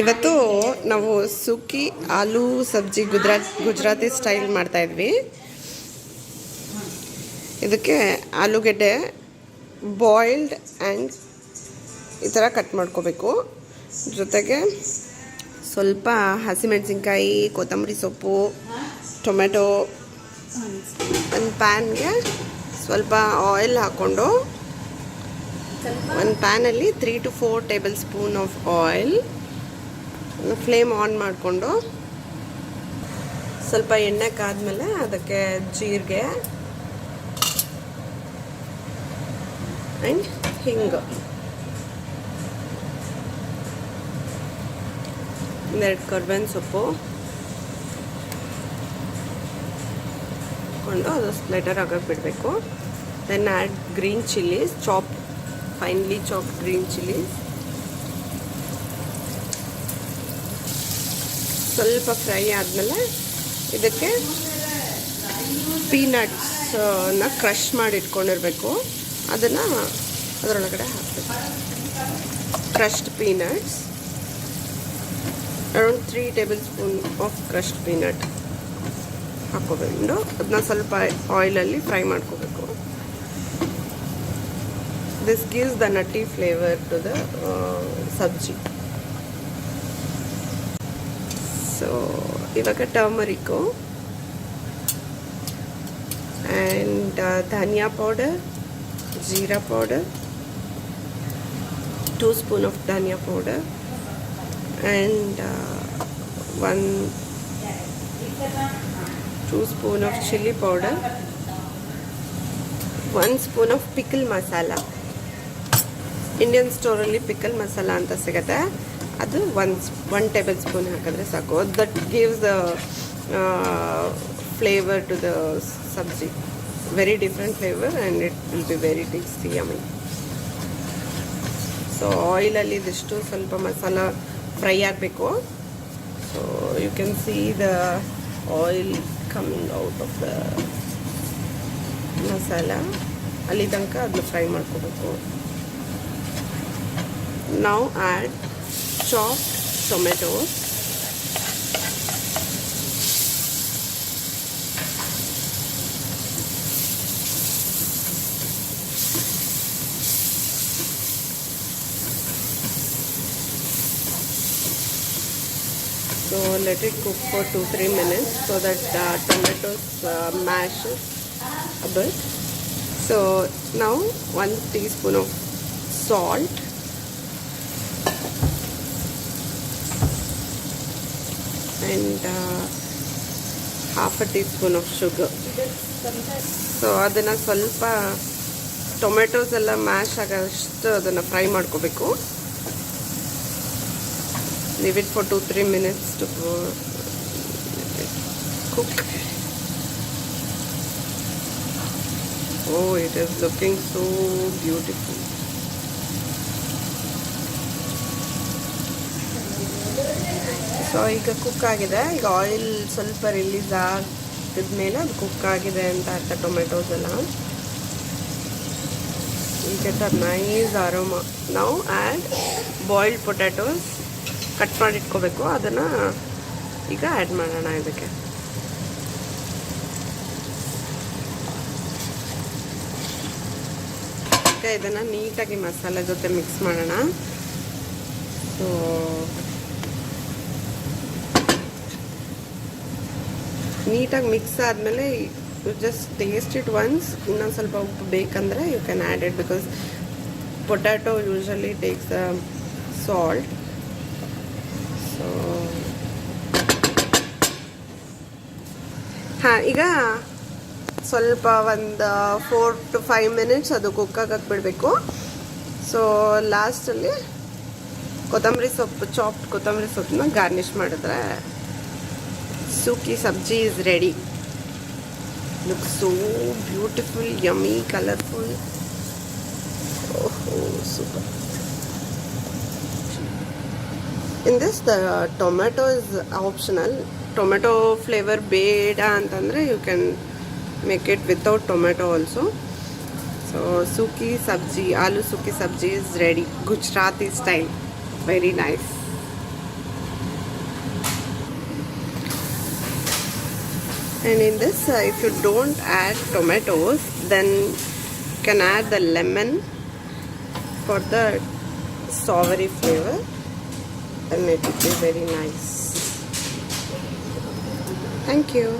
ಇವತ್ತು ನಾವು ಸುಕ್ಕಿ ಆಲೂ ಸಬ್ಜಿ ಗುಜರಾತಿ ಸ್ಟೈಲ್ ಮಾಡ್ತಾಯಿದ್ವಿ. ಇದಕ್ಕೆ ಆಲೂಗೆಡ್ಡೆ ಬಾಯ್ಲ್ಡ್ ಆ್ಯಂಡ್ ಈ ಥರ ಕಟ್ ಮಾಡ್ಕೋಬೇಕು. ಜೊತೆಗೆ ಸ್ವಲ್ಪ ಹಸಿಮೆಣಸಿನ್ಕಾಯಿ, ಕೊತ್ತಂಬರಿ ಸೊಪ್ಪು, ಟೊಮೆಟೊ, ಒಂದು ಪ್ಯಾನ್ಗೆ ಸ್ವಲ್ಪ ಆಯಿಲ್ ಹಾಕ್ಕೊಂಡು ಒಂದು ಪ್ಯಾನಲ್ಲಿ 3 to 4 table spoon of oil, flame on ಮಾಡಿಕೊಂಡು ಸ್ವಲ್ಪ ಎಣ್ಣೆ ಕಾದ್ಮೇಲೆ ಅದಕ್ಕೆ ಜೀರಿಗೆ ಆ್ಯಂಡ್ ಹಿಂಗು, ಒಂದೆರಡು ಕರ್ಬೇವಿನ ಸೊಪ್ಪು ಹಾಕ್ಕೊಂಡು ಅದು ಸ್ಪ್ಲೈಟರ್ ಆಗೋಕ್ಕೆ ಬಿಡಬೇಕು. Then add green chillies, finely chopped green chillies. ಸ್ವಲ್ಪ ಫ್ರೈ ಆದಮೇಲೆ ಇದಕ್ಕೆ ಪೀನಟ್ಸನ್ನ ಕ್ರಷ್ ಮಾಡಿ ಇಟ್ಕೊಂಡಿರಬೇಕು, ಅದನ್ನು ಅದರೊಳಗಡೆ ಹಾಕಬೇಕು. Crushed peanuts, around 3 tablespoon of crushed peanut ಹಾಕ್ಕೋಬೇಕು. ಅದನ್ನ ಸ್ವಲ್ಪ ಆಯಿಲಲ್ಲಿ ಫ್ರೈ ಮಾಡ್ಕೋಬೇಕು. This gives the nutty flavour to the sabzi. So ಇವಾಗ turmeric and dhania powder, jeera powder, 2 spoon of dhania powder and 2 spoon of chilli powder, 1 spoon of pickle masala. Indian ಸ್ಟೋರಲ್ಲಿ pickle masala ಅಂತ ಸಿಗುತ್ತೆ, ಅದು 1 ಟೇಬಲ್ ಸ್ಪೂನ್ ಹಾಕಿದ್ರೆ ಸಾಕು. That gives the flavour to the sabzi, very different flavour and it will be very tasty, yummy. So ಆಯಿಲಲ್ಲಿ ಇದಿಷ್ಟು ಸ್ವಲ್ಪ masala fry ಆಗಬೇಕು. So you can see the oil coming out of the masala. ಅಲ್ಲಿ ತನಕ ಅದನ್ನ ಫ್ರೈ ಮಾಡ್ಕೋಬೇಕು. ನಾವು add chopped tomatoes, so let it cook for 2-3 minutes so that tomatoes mashes a bit. So now 1 teaspoon of salt, and half a teaspoon of sugar. So ಅದನ್ನು ಸ್ವಲ್ಪ tomatoes ಎಲ್ಲ mash ಆಗೋಷ್ಟು ಅದನ್ನು ಫ್ರೈ ಮಾಡ್ಕೋಬೇಕು. Leave it for 2-3 minutes to cook. Oh, it is looking so beautiful. So ಈಗ cook ಆಗಿದೆ. ಈಗ oil ಸ್ವಲ್ಪ ರಿಲೀಸ್ ಆಗಿದ್ಮೇಲೆ ಅದು ಕುಕ್ ಆಗಿದೆ ಅಂತ ಅರ್ಥ. ಟೊಮೆಟೊಸ್ ಎಲ್ಲ ಈಗ ನೈಸ್ ಅರೋಮಾ. ನಾವು ಆ್ಯಡ್ ಬಾಯ್ಲ್ಡ್ ಪೊಟ್ಯಾಟೋಸ್ ಕಟ್ ಮಾಡಿ ಇಟ್ಕೋಬೇಕು, ಅದನ್ನು ಈಗ ಆ್ಯಡ್ ಮಾಡೋಣ ಇದಕ್ಕೆ. ಈಗ ಇದನ್ನು ನೀಟಾಗಿ ಮಸಾಲೆ ಜೊತೆ ಮಿಕ್ಸ್ ಮಾಡೋಣ. ಸೊ ನೀಟಾಗಿ ಮಿಕ್ಸ್ ಆದಮೇಲೆ you just taste it once. ಇನ್ನೊಂದು ಸ್ವಲ್ಪ ಉಪ್ಪು ಬೇಕಂದರೆ you can add it, because potato usually takes salt. So ಹಾಂ, ಈಗ ಸ್ವಲ್ಪ ಒಂದು 4 to 5 ಮಿನಿಟ್ಸ್ ಅದು ಕುಕ್ ಆಗಕ್ಕೆ ಬಿಡಬೇಕು. ಸೊ ಲಾಸ್ಟಲ್ಲಿ ಕೊತ್ತಂಬರಿ ಸೊಪ್ಪು, ಚಾಪ್ಡ್ ಕೊತ್ತಂಬರಿ ಸೊಪ್ಪನ್ನ ಗಾರ್ನಿಷ್ ಮಾಡಿದ್ರೆ ಸುಕ್ಕಿ ಸಬ್ಜಿ is ready. Looks so beautiful, yummy, colorful. Oh, super. In this the tomato is optional. Tomato flavor ಬೇಡ ಅಂತಂದರೆ you can make it without tomato also. So suki sabji, aloo suki sabji is ready, Gujarati style, very nice. And in this, if you don't add tomatoes, then you can add the lemon for the savory flavor, and it will be very nice. Thank you.